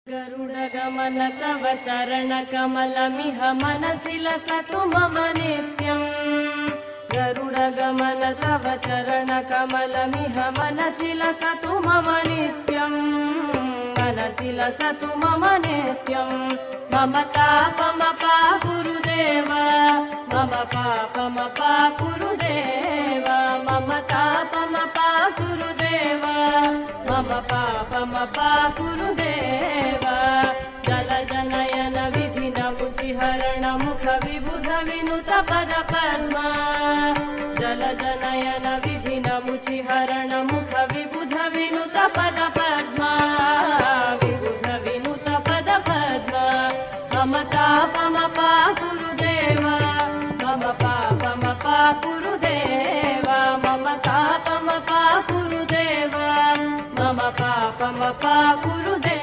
गरुडगमन तव चरणकमलमिह मनसि लसतु मम नित्यम्। गरुडगमन तव चरणकमलमिह मनसि लसतु मम नित्यम्। मनसि लसतु मम नित्यम्। मम तापमपा गुरुदेव, मम पापमपा गुरुदेव, मम तापमपा गुरुदेव, मम पापमपा गुरुदेव। जलजनयन विधिन मुचिहरण मुख विबुध विनुत पद पद्मा। जलजनयन विधिन मुचिहरण मुख विबुध विनुत पद पद्मा। विबुध विनुत पद पद्मा। मम तापमपा गुरुदेव, मम पापमपा गुरुदेव, मम तापमपा गुरुदेव, मम पापमपा गुरुदेव।